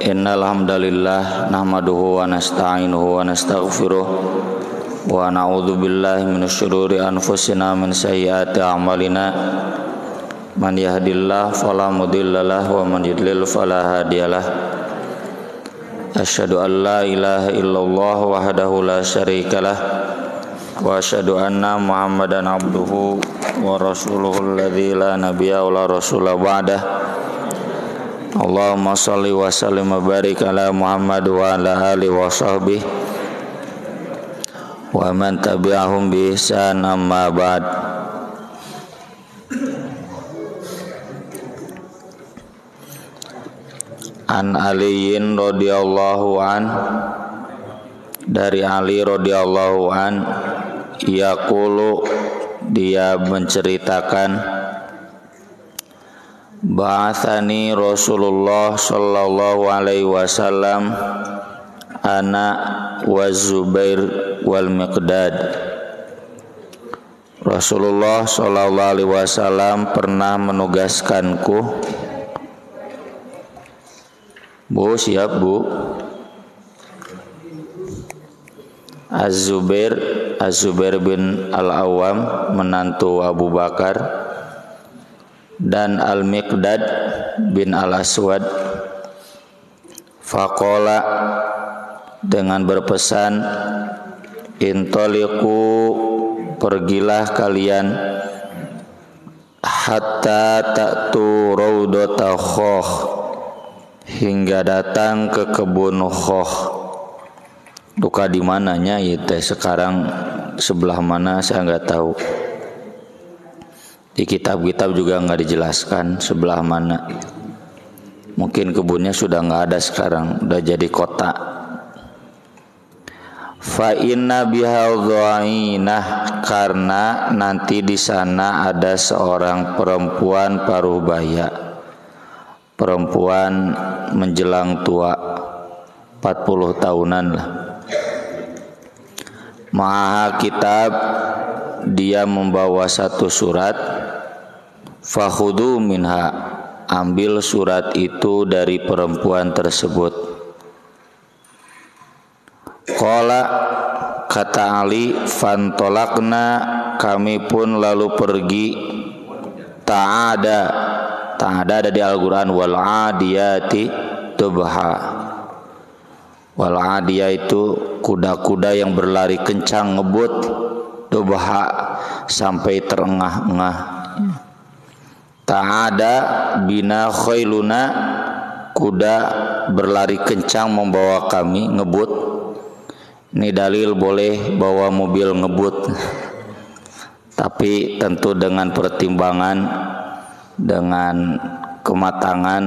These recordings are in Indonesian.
Innal hamdalillah nahmaduhu wa nasta'inuhu wa nastaghfiruh wa na'udzu billahi minasy syururi anfusina min sayyiati a'malina man yahdihillahu fala mudhillalah wa man yudlil fala hadiyalah. Asyhadu an la ilaha illallah wahdahu la syarikalah wa asyhadu anna Muhammadan abduhu wa rasuluhul ladzi la nabiyya wa la rasula ba'dah. Allahumma shalli wa sallim wa barik ala Muhammad wa ala alihi wa sahbihi wa man tabi'ahum bi ihsan amma ba'd. An Aliyin radhiyallahu an, dari Ali radhiyallahu an, yaqulu, dia menceritakan, ba'athani Rasulullah sallallahu alaihi wasallam ana wa Zubair wal Miqdad. Rasulullah sallallahu alaihi wasallam pernah menugaskanku. Bu, siap Bu. Az-Zubair bin Al-Awwam, menantu Abu Bakar, dan Al-Miqdad bin Al-Aswad. Faqala, dengan berpesan, intaliqu, pergilah kalian, hatta ta'tu raudata Khokh, hingga datang ke kebun Khokh. Duka di mananya itu sekarang, sebelah mana saya nggak tahu. Di kitab-kitab juga nggak dijelaskan sebelah mana. Mungkin kebunnya sudah nggak ada sekarang, udah jadi kota. Fa inna biha dhainah, karena nanti di sana ada seorang perempuan paruhbaya, perempuan menjelang tua, 40 tahunan lah. Maha kitab, dia membawa satu surat. Fakhudu minha, ambil surat itu dari perempuan tersebut. Qala, kata Ali, fantolakna, kami pun lalu pergi. Ta'ada ada di Al-Quran, wal adiyati dubha. Wal adiyah itu kuda-kuda yang berlari kencang ngebut, dubha sampai terengah-engah. Ta'ada bina khailuna, kuda berlari kencang membawa kami ngebut. Ini dalil boleh bawa mobil ngebut, tapi tentu dengan pertimbangan, dengan kematangan,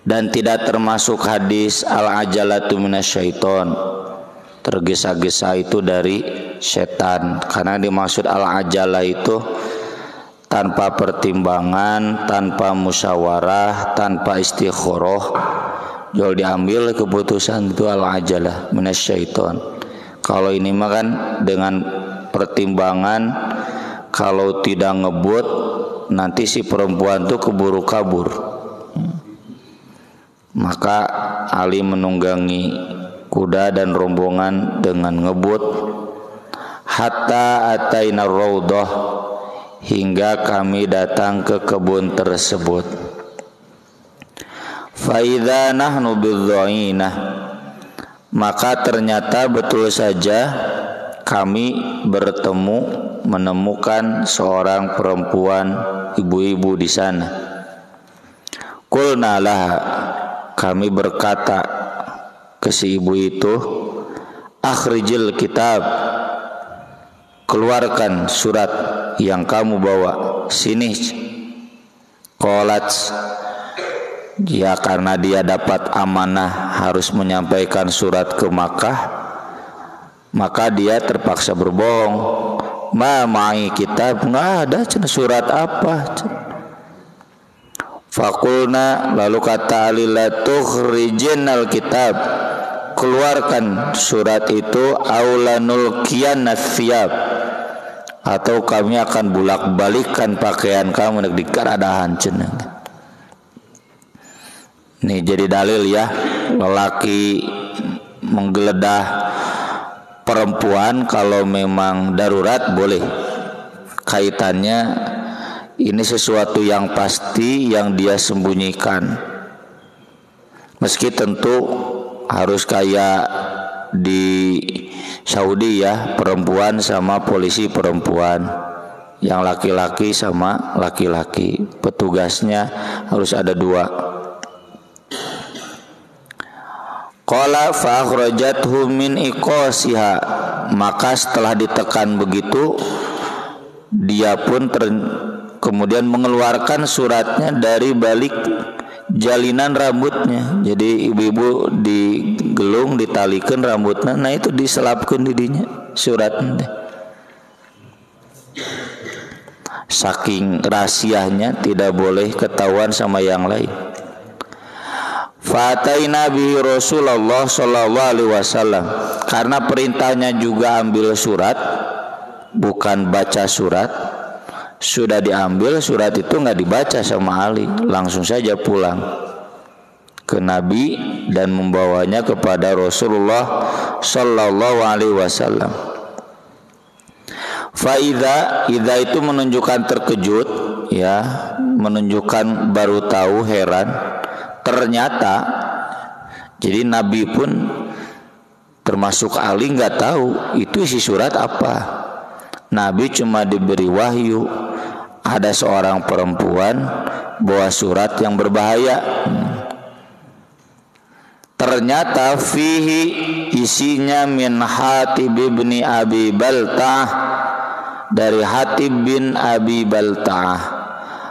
dan tidak termasuk hadis al-ajalatu minasyaiton, tergesa-gesa itu dari setan. Karena dimaksud al-ajalah itu tanpa pertimbangan, tanpa musyawarah, tanpa istikharah, jual diambil keputusan, itu al-ajalah minasyaiton. Kalau ini mah kan dengan pertimbangan, kalau tidak ngebut nanti si perempuan tuh keburu kabur. Maka Ali menunggangi kuda dan rombongan dengan ngebut, hatta ataina raudhah, hingga kami datang ke kebun tersebut. Fa idza nahnu bidhainah, maka ternyata betul saja kami menemukan seorang perempuan, ibu-ibu di sana. Qulna laha, kami berkata ke si ibu itu, akhrijil kitab, keluarkan surat yang kamu bawa, sini. Qalat, ya, karena dia dapat amanah harus menyampaikan surat ke Makkah, maka dia terpaksa berbohong. Ma ma'i kitab, nggak ada surat apa. Fakulna, lalu kata Ali, la tukhrijinal kitab, keluarkan surat itu, aulanul kiyannas thiyab, atau kami akan bulak-balikkan pakaian kamu, nek dikaradahan cenah. Nih jadi dalil ya, lelaki menggeledah perempuan kalau memang darurat boleh. Kaitannya ini sesuatu yang pasti yang dia sembunyikan. Meski tentu harus kayak di Saudi ya, perempuan sama polisi perempuan, yang laki-laki sama laki-laki, petugasnya harus ada 2. Qala fa akhrajathu min iqasiha, maka setelah ditekan begitu dia pun kemudian mengeluarkan suratnya dari balik jalinan rambutnya. Jadi ibu-ibu digelung, ditalikan rambutnya, nah itu diselapkan didinya suratnya. Saking rahasianya tidak boleh ketahuan sama yang lain. Fataina bihi Rasulullah sallallahu alaihi wasallam, karena perintahnya juga ambil surat, bukan baca surat. Sudah diambil surat itu nggak dibaca sama Ali, langsung saja pulang ke Nabi dan membawanya kepada Rasulullah sallallahu alaihi wasallam. Faida itu menunjukkan terkejut ya, menunjukkan baru tahu, heran. Ternyata jadi Nabi pun termasuk Ali nggak tahu itu isi surat apa. Nabi cuma diberi wahyu ada seorang perempuan bawa surat yang berbahaya. Ternyata fihi, isinya min Hatib bin Abi Balta'ah, dari Hatib bin Abi Balta'ah.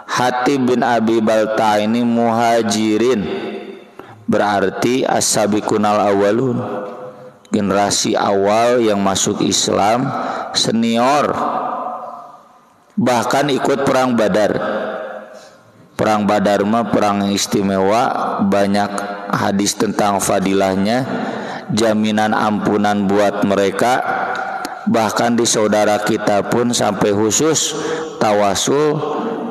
Hatib bin Abi Balta'ah ini muhajirin, berarti as-sabiqunal awalun, generasi awal yang masuk Islam, senior, bahkan ikut perang Badar. Perang Badar mah perang yang istimewa, banyak hadis tentang fadilahnya, jaminan ampunan buat mereka. Bahkan di saudara kita pun sampai khusus tawasul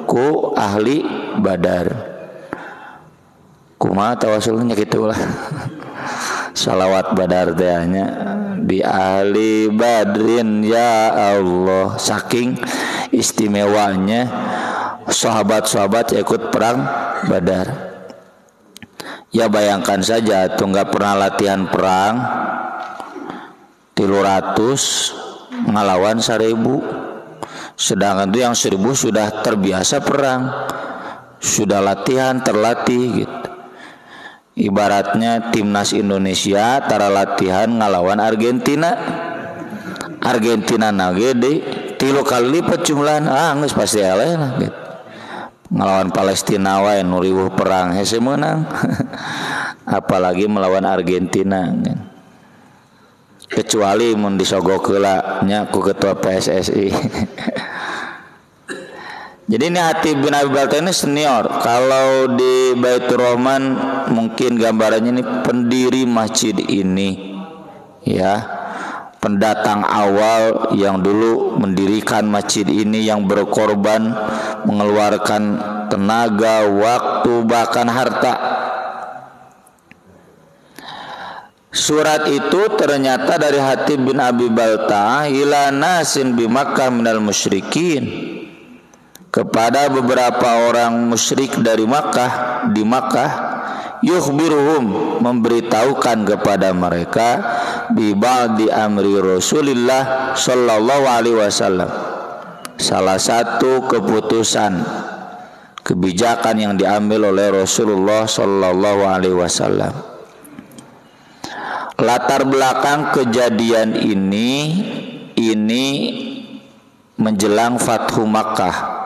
ku ahli Badar. Kumaha tawasulnya gitulah. Salawat Badar tehnya di ahli Badrin ya Allah. Saking istimewanya sahabat-sahabat ikut perang Badar. Ya bayangkan saja tuh nggak pernah latihan perang 300 ngelawan 1000. Sedangkan itu yang 1000 sudah terbiasa perang, sudah latihan, terlatih gitu. Ibaratnya timnas Indonesia tara latihan ngelawan Argentina. Argentina nage di 3 kali lipat jumlahan, geus pasti eleh lah gitu. Ngelawan Palestina wae nu riweuh perang hese menang. Apalagi melawan Argentina gitu. Kecuali mun disogok heula nya ku ketua PSSI. Jadi ini Hatib bin Abi Balta'ah ini senior. Kalau di Baitur Rahman mungkin gambarannya ini pendiri masjid ini, ya, pendatang awal yang dulu mendirikan masjid ini, yang berkorban mengeluarkan tenaga, waktu, bahkan harta. Surat itu ternyata dari Hatib bin Abi Balta'ah ila nasin bi Makkah minal musyrikin, kepada beberapa orang musyrik dari Makkah, di Makkah, yukhbiruhum, memberitahukan kepada mereka bi ba'di amri Rasulillah sallallahu alaihi wasallam, salah satu keputusan kebijakan yang diambil oleh Rasulullah sallallahu alaihi wasallam. Latar belakang kejadian ini menjelang Fathu Makkah.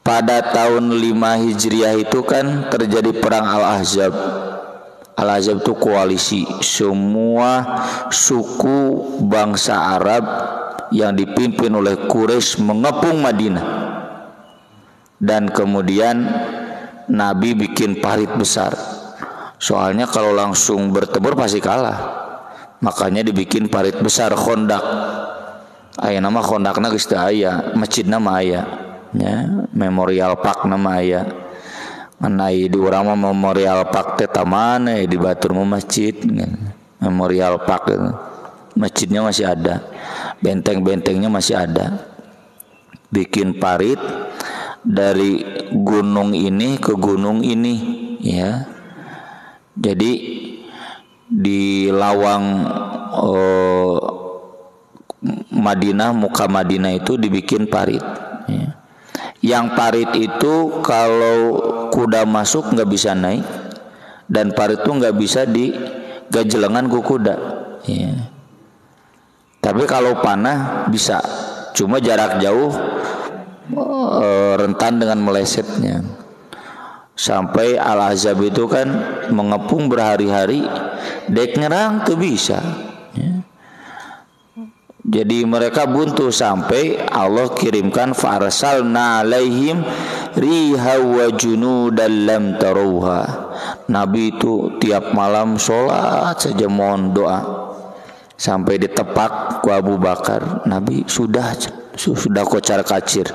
Pada tahun 5 Hijriah itu kan terjadi perang Al-Ahzab. Al-Ahzab itu koalisi semua suku bangsa Arab yang dipimpin oleh Quraisy mengepung Madinah. Dan kemudian Nabi bikin parit besar. Soalnya kalau langsung bertempur pasti kalah. Makanya dibikin parit besar, Khandaq. Aya nama Khandaqna geus teu aya, masjidna mah aya. Ya, Memorial Park nama aya. Manai di urang mah Memorial Park teh tamana di batur mah masjid. Memorial Park itu. Masjidnya masih ada. Benteng-bentengnya masih ada. Bikin parit dari gunung ini ke gunung ini, ya. Jadi di lawang Madinah, muka Madinah itu dibikin parit, ya. Yang parit itu kalau kuda masuk nggak bisa naik, dan parit itu nggak bisa digajelengan ku kuda, ya. Tapi kalau panah bisa, cuma jarak jauh rentan dengan melesetnya. Sampai Al-Ahzab itu kan mengepung berhari-hari, dek nyerang tuh bisa, ya. Jadi mereka buntu sampai Allah kirimkan farsalna alaihim riha wa junudan lam taruha. Nabi itu tiap malam sholat saja mohon doa sampai ditepak ku Abu Bakar. Nabi sudah kocar kacir,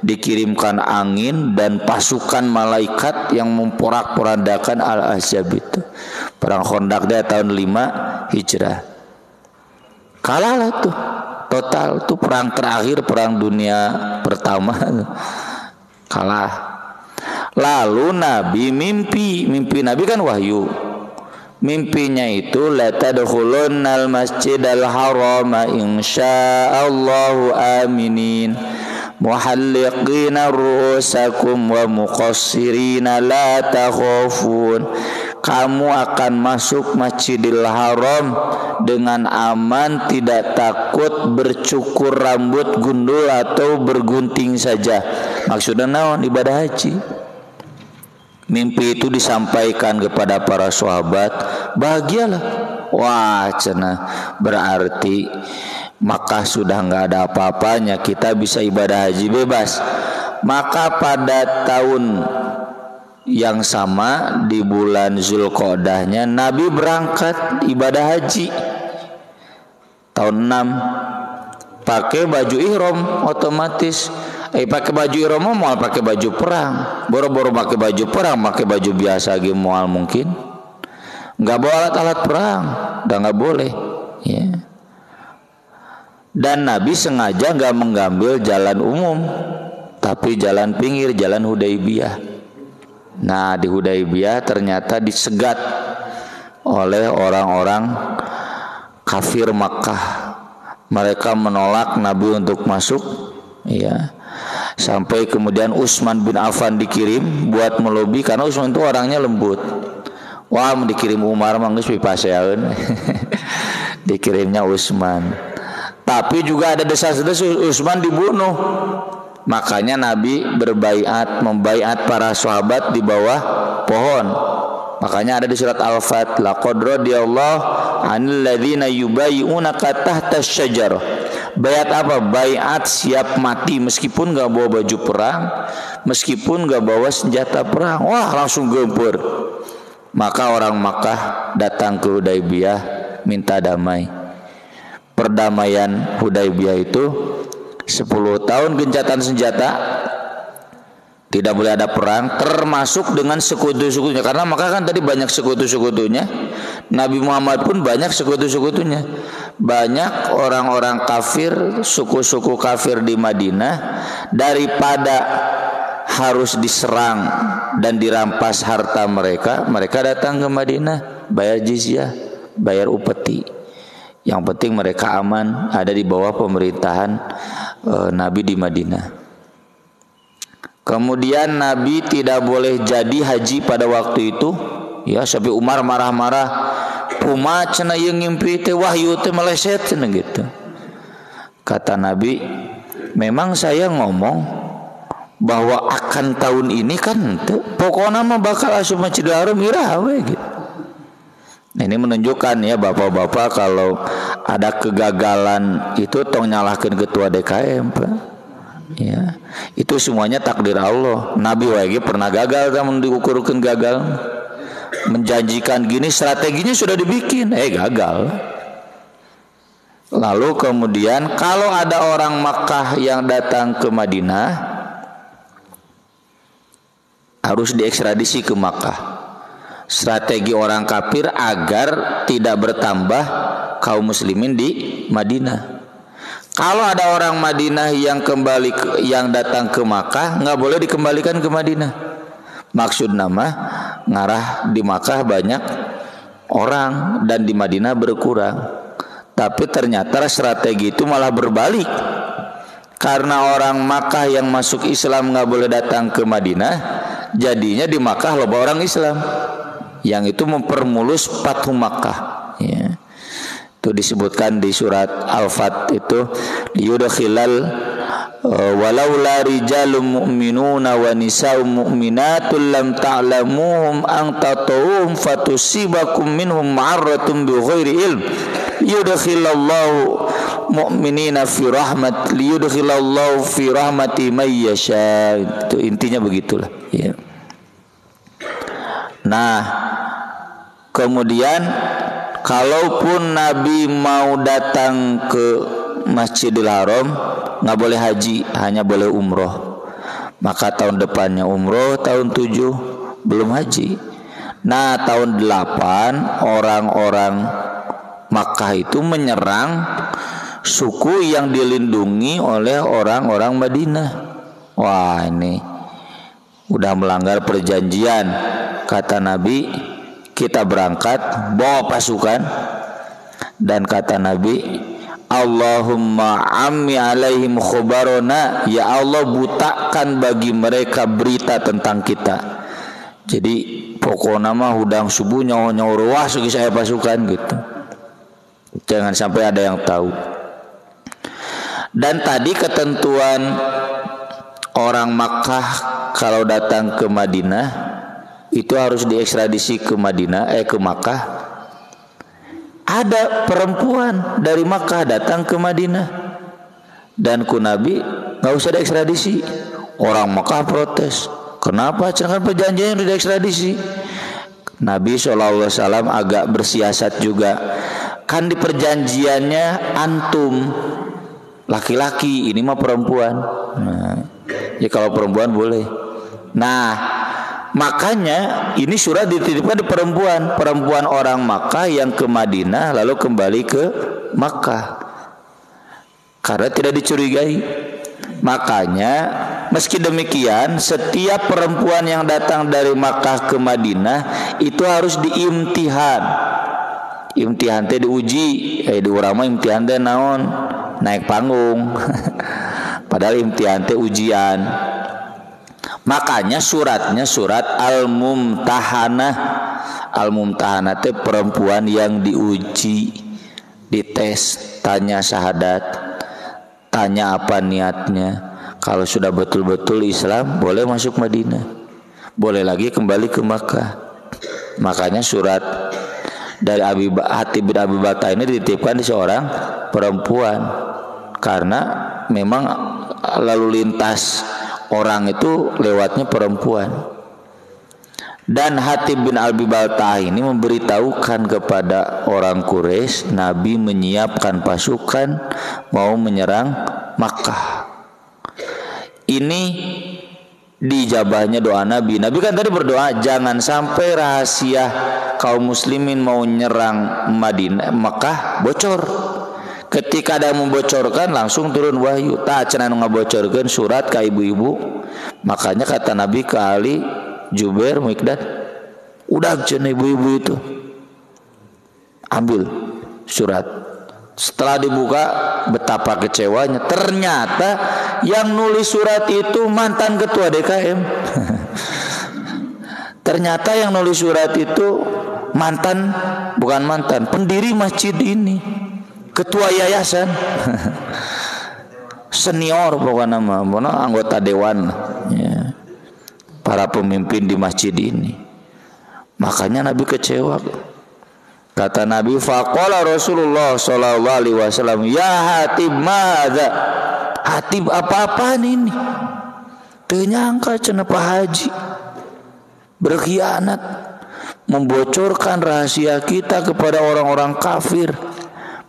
dikirimkan angin dan pasukan malaikat yang memporak-porandakan Al-Ahzab itu. Perang Khandaq dia tahun 5 Hijrah. Kalah lah tuh, total tuh perang terakhir, perang dunia pertama, kalah. Lalu Nabi mimpi Nabi kan wahyu. Mimpinya itu la tadkhulunnal masjidal harama insyaallahu aminin muhalliqina ru'usakum wa muqassirina la takhafun. Kamu akan masuk Masjidil Haram dengan aman, tidak takut, bercukur rambut gundul atau bergunting saja. Maksudnya naon? Ibadah haji. Mimpi itu disampaikan kepada para sahabat, bahagialah. Wah, cenah, berarti Makkah sudah nggak ada apa-apanya, kita bisa ibadah haji bebas. Maka pada tahun yang sama di bulan Zulqa'dahnya Nabi berangkat ibadah haji tahun 6 pakai baju ihram otomatis. Pakai baju ihram mau pakai baju perang, boro-boro pakai baju perang, pakai baju biasa lagi mual mungkin. Nggak bawa alat-alat perang, udah nggak boleh, ya. Dan Nabi sengaja nggak mengambil jalan umum, tapi jalan pinggir, jalan Hudaybiyah. Nah, di Hudaybiyah ternyata disegat oleh orang-orang kafir Makkah. Mereka menolak Nabi untuk masuk, ya. Sampai kemudian Utsman bin Affan dikirim buat melobi, karena Utsman itu orangnya lembut. Wah, dikirim Umar manggeus pipaseaeun. Dikirimnya Utsman. Tapi juga ada desas-desus Utsman dibunuh. Makanya Nabi membaiat para sahabat di bawah pohon. Makanya ada di surat Al-Fat, laqad radiyallahu 'anil ladzina yubayyi'unaka tahta asy-syajarah. Baiat apa? Baiat siap mati meskipun enggak bawa baju perang, meskipun enggak bawa senjata perang. Wah, langsung gempur. Maka orang Makkah datang ke Hudaybiyah minta damai. Perdamaian Hudaybiyah itu 10 tahun gencatan senjata, tidak boleh ada perang, termasuk dengan sekutu-sekutunya. Karena maka kan tadi banyak sekutu-sekutunya, Nabi Muhammad pun banyak sekutu-sekutunya. Banyak orang-orang kafir, suku-suku kafir di Madinah, daripada harus diserang dan dirampas harta mereka, mereka datang ke Madinah, bayar jizyah, bayar upeti. Yang penting mereka aman, ada di bawah pemerintahan Nabi di Madinah. Kemudian Nabi tidak boleh jadi haji pada waktu itu, ya, sampai Umar marah-marah. Puma cenah ieu ngimpi teh wahyu teh meleset cenah gitu. Kata Nabi, memang saya ngomong bahwa akan tahun ini kan pokoknya mah bakal asup Masjidil Haram iraha we gitu. Ini menunjukkan ya bapak-bapak kalau ada kegagalan itu tong nyalahkeun ketua DKM, Pak. Ya, itu semuanya takdir Allah. Nabi wae pernah gagal, namun diukurkeun gagal. Menjanjikan gini, strateginya sudah dibikin, gagal. Lalu kemudian kalau ada orang Makkah yang datang ke Madinah, harus diekstradisi ke Makkah. Strategi orang kafir agar tidak bertambah kaum muslimin di Madinah. Kalau ada orang Madinah yang datang ke Makkah, nggak boleh dikembalikan ke Madinah. Maksud nama ngarah di Makkah banyak orang dan di Madinah berkurang. Tapi ternyata strategi itu malah berbalik. Karena orang Makkah yang masuk Islam nggak boleh datang ke Madinah, jadinya di Makkah loba orang Islam. Yang itu mempermulus Fathu Makkah, ya. Itu disebutkan di surat Al-Fat itu liyudkhilal walaula rijalun mu'minuna wa nisa'un mu'minatul lam ta'lamuhum an tatawum fatusibakum minhum ma'arratun bighairi ilm liyudkhilallahu mu'minina fi rahmat liyudkhilallahu fi rahmati may yasha. Itu intinya begitulah, ya. Nah, kemudian kalaupun Nabi mau datang ke Masjidil Haram, nggak boleh haji, hanya boleh umroh. Maka tahun depannya umroh, tahun 7 belum haji. Nah, tahun 8 orang-orang Makkah itu menyerang suku yang dilindungi oleh orang-orang Madinah. Wah, ini udah melanggar perjanjian. Kata Nabi, kita berangkat bawa pasukan, dan kata Nabi, Allahumma ammi alaihim khubarona, ya Allah butakan bagi mereka berita tentang kita. Jadi pokoknya mah hudang subuh nyawa wah sugi saya pasukan gitu. Jangan sampai ada yang tahu. Dan tadi ketentuan orang Makkah kalau datang ke Madinah itu harus diekstradisi ke ke Makkah. Ada perempuan dari Makkah datang ke Madinah, dan ku Nabi nggak usah diekstradisi. Orang Makkah protes, kenapa? Jangan perjanjian udah diekstradisi. Nabi SAW agak bersiasat juga. Kan di perjanjiannya antum laki-laki, ini mah perempuan. Nah, ya kalau perempuan boleh. Nah, makanya ini surat dititipkan di perempuan orang Makkah yang ke Madinah lalu kembali ke Makkah karena tidak dicurigai. Makanya meski demikian setiap perempuan yang datang dari Makkah ke Madinah itu harus diimtihan. Imtihan teh diuji, di urang mah imtihan teh naon? Naik panggung. Padahal imtihan teh ujian. Makanya suratnya surat Al-Mumtahanah. Al-Mumtahanah itu perempuan yang diuji, dites, tanya syahadat, tanya apa niatnya. Kalau sudah betul-betul Islam, boleh masuk Madinah, boleh lagi kembali ke Makkah. Makanya surat dari Hatib bin Abi Balta'ah ini dititipkan di seorang perempuan, karena memang lalu lintas orang itu lewatnya perempuan. Dan Hatib bin Abi Balta'ah ini memberitahukan kepada orang Quraisy, Nabi menyiapkan pasukan mau menyerang Makkah. Ini dijabahnya doa Nabi. Nabi kan tadi berdoa jangan sampai rahasia kaum muslimin mau nyerang Makkah bocor. Ketika ada yang membocorkan langsung turun wahyu. Tak cenah ngabocorkeun surat ke ibu-ibu. Makanya kata Nabi ke Ali, Jubair, Mikdad, udah cenah ibu-ibu itu ambil surat. Setelah dibuka betapa kecewanya, ternyata yang nulis surat itu mantan ketua DKM. Ternyata yang nulis surat itu bukan mantan, pendiri masjid ini, ketua yayasan. Senior pokoknya mah, anggota dewan ya, para pemimpin di masjid ini. Makanya Nabi kecewa. Kata Nabi, faqala Rasulullah sallallahu alaihi wasallam, ya Hatib madza? Hatib apa-apaan ini? Teu nyangka cenah Pak Haji berkhianat, membocorkan rahasia kita kepada orang-orang kafir,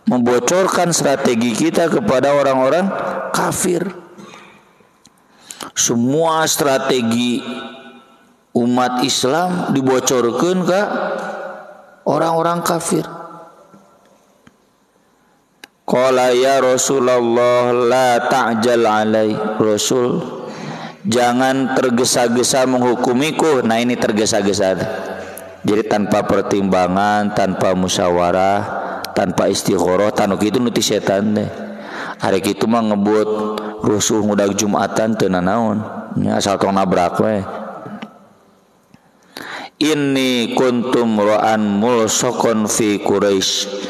membocorkan strategi kita kepada orang-orang kafir. Semua strategi umat Islam dibocorkeun ka orang-orang kafir. Qala ya Rasulullah la ta'jal alai. Rasul, jangan tergesa-gesa menghukumiku. Nah ini tergesa-gesa. Jadi tanpa pertimbangan, tanpa musyawarah, tanpa istikharah, tanu kitu nu ti setan teh. Hari kitu mah ngebut rusuh ngudag Jumatan teu nanaon. Nya asal tong nabrak we. Inni kuntum ra'an mulsaqan fi Quraisy.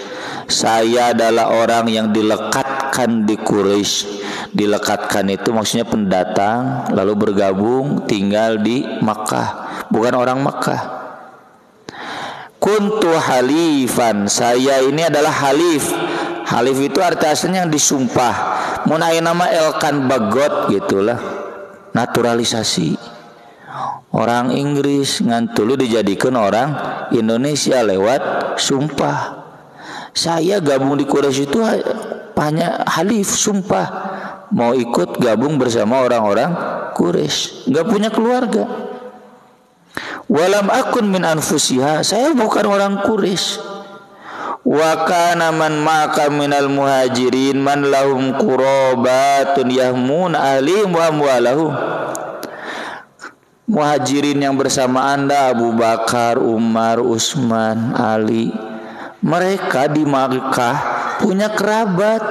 Saya adalah orang yang dilekatkan di Quraisy. Dilekatkan itu maksudnya pendatang lalu bergabung tinggal di Makkah, bukan orang Makkah. Kuntu halifan, saya ini adalah halif. Halif itu arti aslinya yang disumpah. Mun aya nama elkan bagot gitulah. Naturalisasi. Orang Inggris ngantulu dijadikan orang Indonesia lewat sumpah. Saya gabung di Quraisy itu hanya halif, sumpah mau ikut gabung bersama orang-orang Quraisy, enggak punya keluarga. Walam akun min anfusiha, saya bukan orang Quraisy. Wa kana man ma'aka minal muhajirin man lahum qurabatun yahmun ahlihim wa amwalahum. Muhajirin yang bersama Anda Abu Bakar, Umar, Utsman, Ali, mereka di Makkah punya kerabat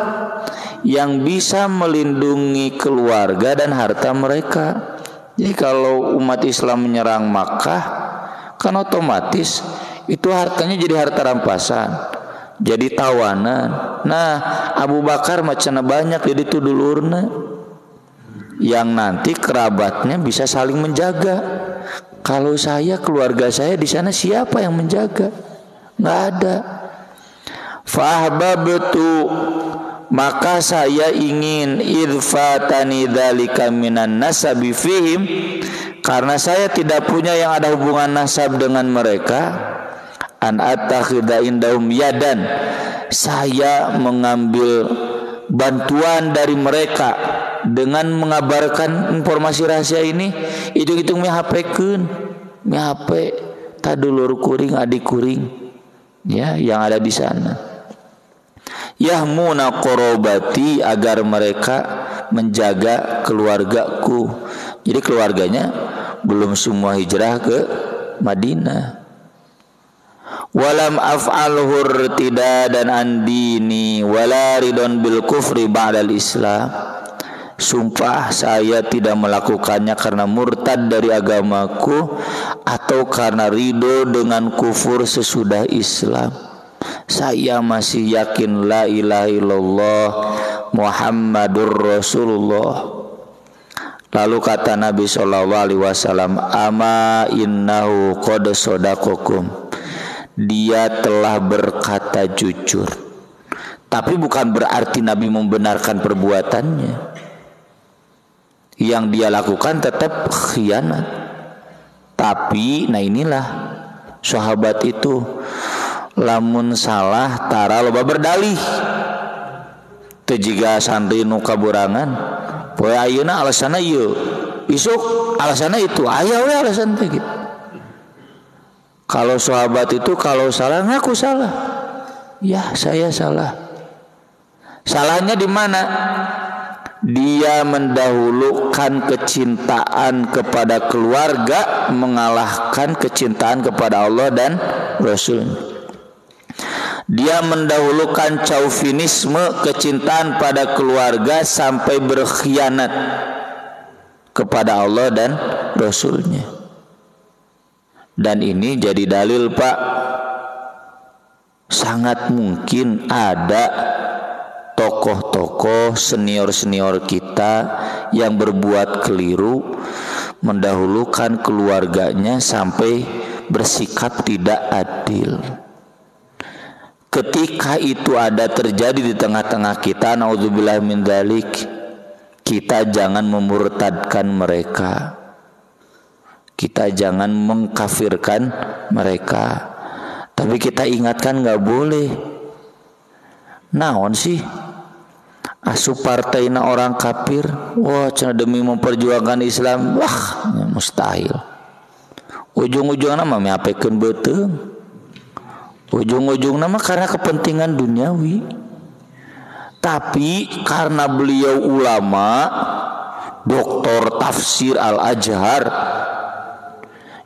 yang bisa melindungi keluarga dan harta mereka. Jadi kalau umat Islam menyerang Makkah, kan otomatis itu hartanya jadi harta rampasan, jadi tawanan. Nah, Abu Bakar macana banyak jadi itu dulurna yang nanti kerabatnya bisa saling menjaga. Kalau saya, keluarga saya di sana siapa yang menjaga? Nggak ada. Fahbabtu, maka saya ingin idfatani dzalika minan nasabi fihim, karena saya tidak punya yang ada hubungan nasab dengan mereka, an attakhidha indahum yadan, saya mengambil bantuan dari mereka dengan mengabarkan informasi rahasia ini. Hitung-hitung mi HP-keun, mi HP tadulur kuring, adik kuring ya yang ada di sana. Yahmuna qorobati, agar mereka menjaga keluargaku. Jadi keluarganya belum semua hijrah ke Madinah. Walam af'alhu irtidadan an dini wala ridon bil kufri ba'dal Islam. Sumpah saya tidak melakukannya karena murtad dari agamaku atau karena ridho dengan kufur sesudah Islam. Saya masih yakin la ilaha illallah Muhammadur Rasulullah. Lalu kata Nabi SAW, ama innahu qad sadaqakum, dia telah berkata jujur. Tapi bukan berarti Nabi membenarkan perbuatannya. Yang dia lakukan tetap khianat. Tapi nah inilah sahabat itu, lamun salah tara loba berdalih. Teu jiga santri nu kaburangan, poe ayeuna alasanna ieu, isuk alasanna itu, aya we alasan teh gitu. Kalau sahabat itu kalau salah ngaku salah. Ya, saya salah. Salahnya di mana? Dia mendahulukan kecintaan kepada keluarga mengalahkan kecintaan kepada Allah dan Rasul. Dia mendahulukan chauvinisme, kecintaan pada keluarga sampai berkhianat kepada Allah dan Rasulnya. Dan ini jadi dalil, Pak, sangat mungkin ada tokoh-tokoh senior-senior kita yang berbuat keliru, mendahulukan keluarganya sampai bersikap tidak adil. Ketika itu ada terjadi di tengah-tengah kita, naudzubillah min dzalik, kita jangan memurtadkan mereka. Kita jangan mengkafirkan mereka. Tapi kita ingatkan enggak boleh. Naon sih? Asup partaina orang kafir, wah cenah demi memperjuangkan Islam, wah mustahil. ujung-ujungna mah miapekeun beuteung, ujung-ujungna mah karena kepentingan duniawi. Tapi karena beliau ulama, doktor tafsir Al-Azhar,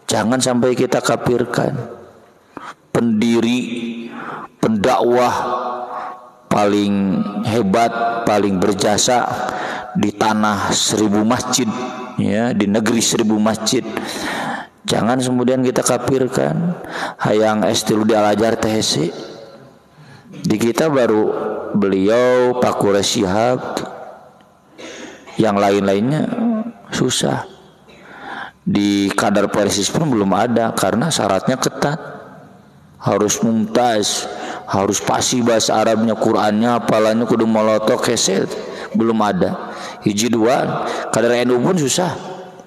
jangan sampai kita kafirkan. Pendiri, pendakwah paling hebat, paling berjasa di tanah 1000 masjid, ya, di negeri 1000 masjid. Jangan kemudian kita kafirkan. Hayang S3 di Al-Azhar teh hese. Di kita baru beliau, Pak Quraisy Shihab, yang lain-lainnya susah. Di kadar persis pun belum ada karena syaratnya ketat. Harus mumtaz, harus fasih bahasa Arabnya, Qur'annya, hafalannya kudu molotok keset, belum ada. Hiji dua, kadar NU pun susah.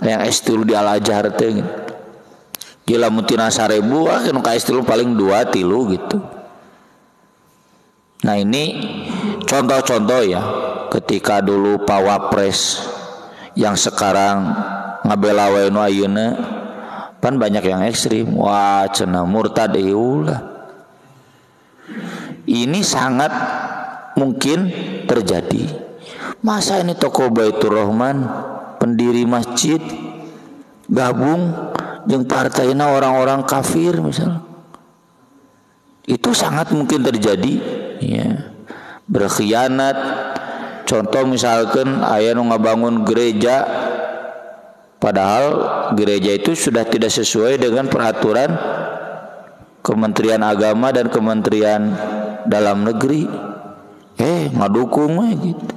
Yang S3 di Al-Azhar teh gitu. Gila mutina 1000 kan S3 paling 2 3 gitu. Nah ini contoh-contoh ya, ketika dulu Pak Wapres yang sekarang ngabela wae nu ayeuna pan banyak yang ekstrim, wah cenah murtad ulah. Ini sangat mungkin terjadi. Masa ini tokoh Baitur Rahman, pendiri masjid, gabung jeung partaina orang-orang kafir misalnya. Itu sangat mungkin terjadi. Ya, berkhianat. Contoh misalkan aya nu ngabangun gereja, padahal gereja itu sudah tidak sesuai dengan peraturan Kementerian Agama dan Kementerian Dalam Negeri. Ngadukung gitu.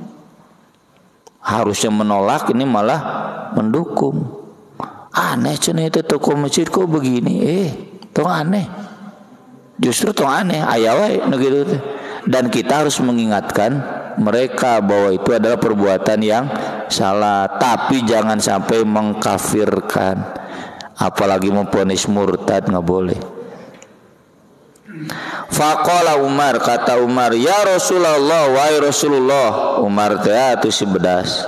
Harusnya menolak, ini malah mendukung. Aneh cenah itu toko masjid kok begini. Tong aneh. Justru tong aneh aya wae nu kitu teh. Dan kita harus mengingatkan mereka bahwa itu adalah perbuatan yang salah, tapi jangan sampai mengkafirkan, apalagi memvonis murtad, nggak boleh. Faqala Umar, kata Umar, ya Rasulullah, wahai Rasulullah. Umar teh atuh si bedas,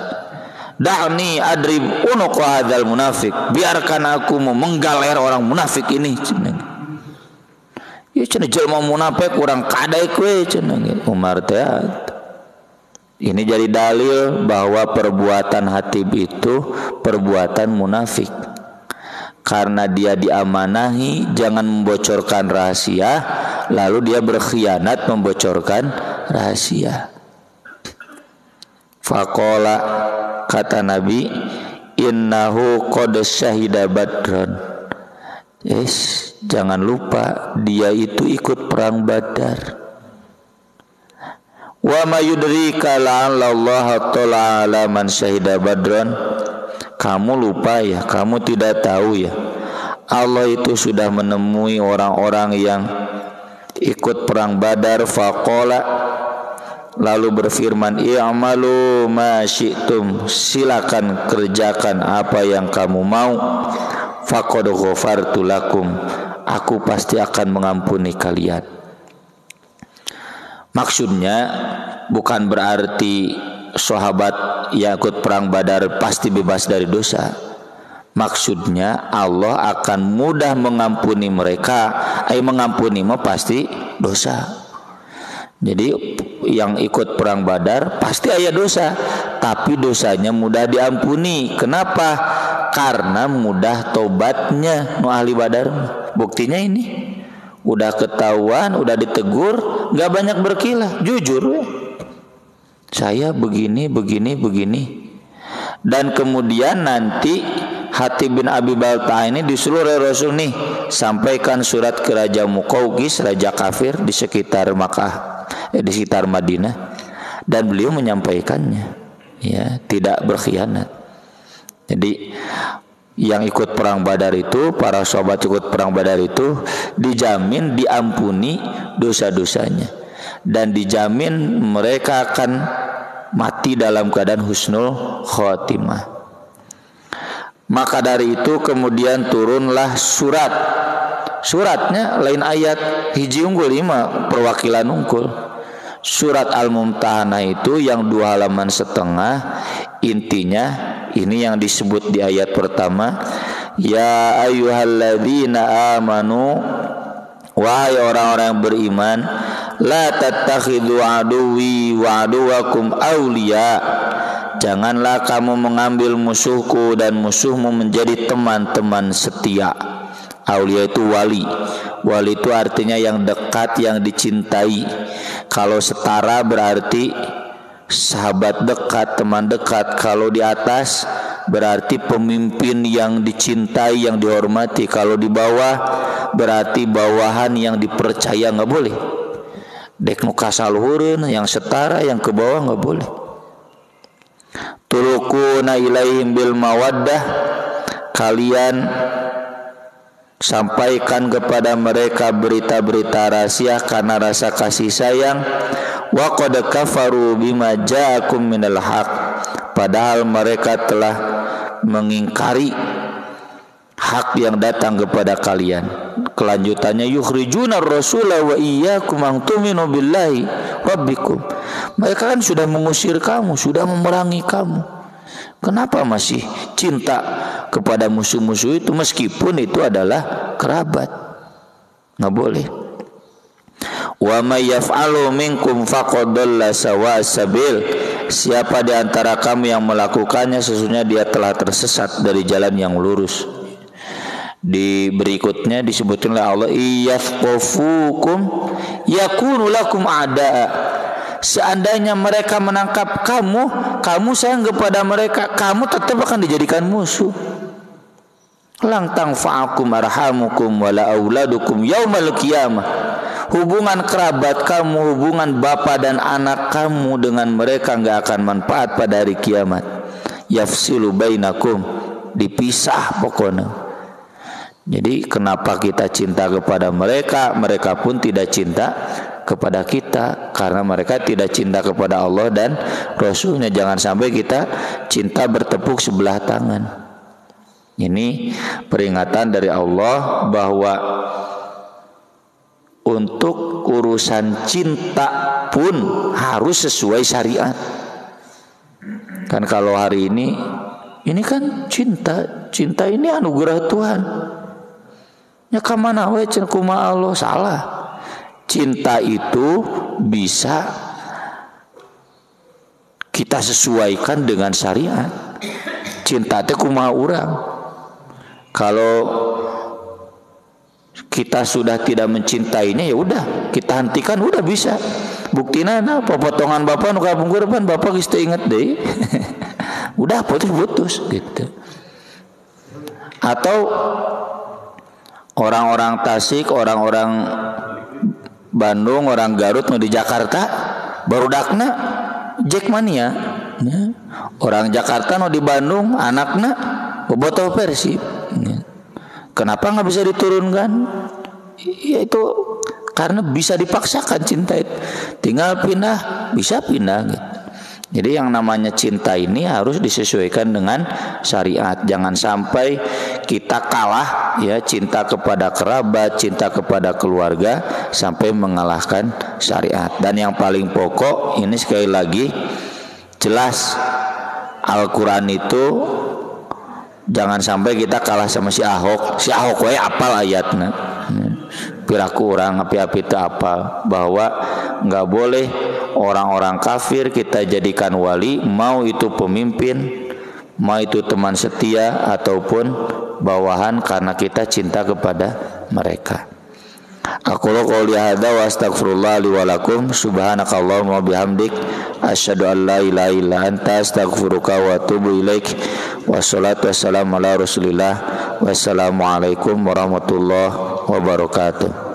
da'ni adrib unuq hadzal munafik, biarkan aku memenggal leher orang munafik ini. Ya cenah jelema munafik kurang kadaek we cenah. Umar teh ini jadi dalil bahwa perbuatan hatib itu perbuatan munafik. Karena dia diamanahi jangan membocorkan rahasia, lalu dia berkhianat membocorkan rahasia. Faqala, kata Nabi, innahu qad syahida badran. Jangan lupa dia itu ikut perang Badar. Wa ma yudrika la'allallaha ta'ala man syahida badran. Kamu lupa ya, kamu tidak tahu ya, Allah itu sudah menemui orang-orang yang ikut perang Badar. Faqala, lalu berfirman, i'malu ma syi'tum, silakan kerjakan apa yang kamu mau. Faqad ghafartu lakum, aku pasti akan mengampuni kalian. Maksudnya bukan berarti sahabat yang ikut perang Badar pasti bebas dari dosa. Maksudnya Allah akan mudah mengampuni mereka. Mengampuni mah pasti dosa. Jadi yang ikut perang Badar pasti ada dosa, tapi dosanya mudah diampuni. Kenapa? Karena mudah tobatnya nu ahli Badar. Buktinya ini udah ketahuan, udah ditegur, nggak banyak berkilah, jujur we. Saya begini. Dan kemudian nanti Hatib bin Abi Balta'ah ini disuruh Rasul nih, sampaikan surat ke Raja Muqawqis, raja kafir di sekitar Makkah, di sekitar Madinah, dan beliau menyampaikannya, ya, tidak berkhianat. Jadi yang ikut perang Badar itu, para sahabat ikut perang Badar itu dijamin diampuni dosa-dosanya, dan dijamin mereka akan mati dalam keadaan husnul khotimah. Maka dari itu kemudian turunlah surat. Suratnya lain ayat, hiji unggul 5 perwakilan unggul. Surat Al-Mumtahanah itu yang 2 halaman setengah. Intinya ini yang disebut di ayat pertama, Ya ayyuhalladzina amanu, wahai orang-orang yang beriman, la tattakhidhu aduwwi wa aduwakum awliya, janganlah kamu mengambil musuhku dan musuhmu menjadi teman-teman setia. Aulia itu wali. Wali itu artinya yang dekat, yang dicintai. Kalau setara berarti sahabat dekat, teman dekat. Kalau di atas berarti pemimpin yang dicintai, yang dihormati. Kalau di bawah berarti bawahan yang dipercaya. Nggak boleh dek nu kasaluhureun, yang setara, yang ke bawah nggak boleh. Tulukuna ilaihim bil mawaddah, kalian sampaikan kepada mereka berita-berita rahasia karena rasa kasih sayang. Wa qad kafaru bima ja'akum minal haq, padahal mereka telah mengingkari hak yang datang kepada kalian. Kelanjutannya, yukhrijuna ar-rasula wa iyyakum an tu'minu billahi rabbikum, mereka kan sudah mengusir kamu, sudah memerangi kamu, kenapa masih cinta kepada musuh-musuh itu meskipun itu adalah kerabat? Nggak boleh. Wa may yaf'alu minkum faqad dhalla sawa'as sabil, siapa di antara kamu yang melakukannya sesungguhnya dia telah tersesat dari jalan yang lurus. Di berikutnya disebutkan oleh Allah, iyafqufukum yakunu lakum a'da, seandainya mereka menangkap kamu, kamu sayang kepada mereka, kamu tetap akan dijadikan musuh. Lang tanfa'akum arhamukum wala auladukum yaumal qiyamah, hubungan kerabat kamu, hubungan bapak dan anak kamu dengan mereka enggak akan manfaat pada hari kiamat. Yafsilu bainakum, dipisah pokoknya. Jadi kenapa kita cinta kepada mereka, mereka pun tidak cinta kepada kita, karena mereka tidak cinta kepada Allah dan Rasulnya. Jangan sampai kita cinta bertepuk sebelah tangan. Ini peringatan dari Allah bahwa untuk urusan cinta pun harus sesuai syariat. Kan kalau hari ini kan cinta ini anugerah Tuhan. Ya kamana we cenah kumaha Allah, salah. Cinta itu bisa kita sesuaikan dengan syariat. Cinta teh kumaha urang. Kalau kita sudah tidak mencintainya, ya udah kita hentikan, udah bisa. Buktina nah potongan bapak nu kapungkurban bapak geus teu inget deui. Udah putus gitu. Atau orang-orang Tasik, orang-orang Bandung, orang Garut nu di Jakarta barudakna Jackmania. Orang Jakarta nu di Bandung anakna bobotoh Persib. Kenapa nggak bisa diturunkan? Ya itu karena bisa dipaksakan cinta itu. Tinggal pindah, bisa pindah gitu. Jadi yang namanya cinta ini harus disesuaikan dengan syariat. Jangan sampai kita kalah ya, cinta kepada kerabat, cinta kepada keluarga sampai mengalahkan syariat. Dan yang paling pokok ini sekali lagi jelas Al-Quran itu jangan sampai kita kalah sama si Ahok. Si Ahok we apal ayatna. Piraku orang api-api itu apa, bahwa nggak boleh orang-orang kafir kita jadikan wali, mau itu pemimpin, mau itu teman setia ataupun bawahan, karena kita cinta kepada mereka. Aku qouli hadza wa astaghfirullah li wa lakum, subhanakallahumma bihamdik, asyhadu an la ilaha illa anta, astaghfiruka wa atubu ilaik. Wassalatu wassalamu ala Rasulillah. Wassalamualaikum warahmatullahi wabarakatuh.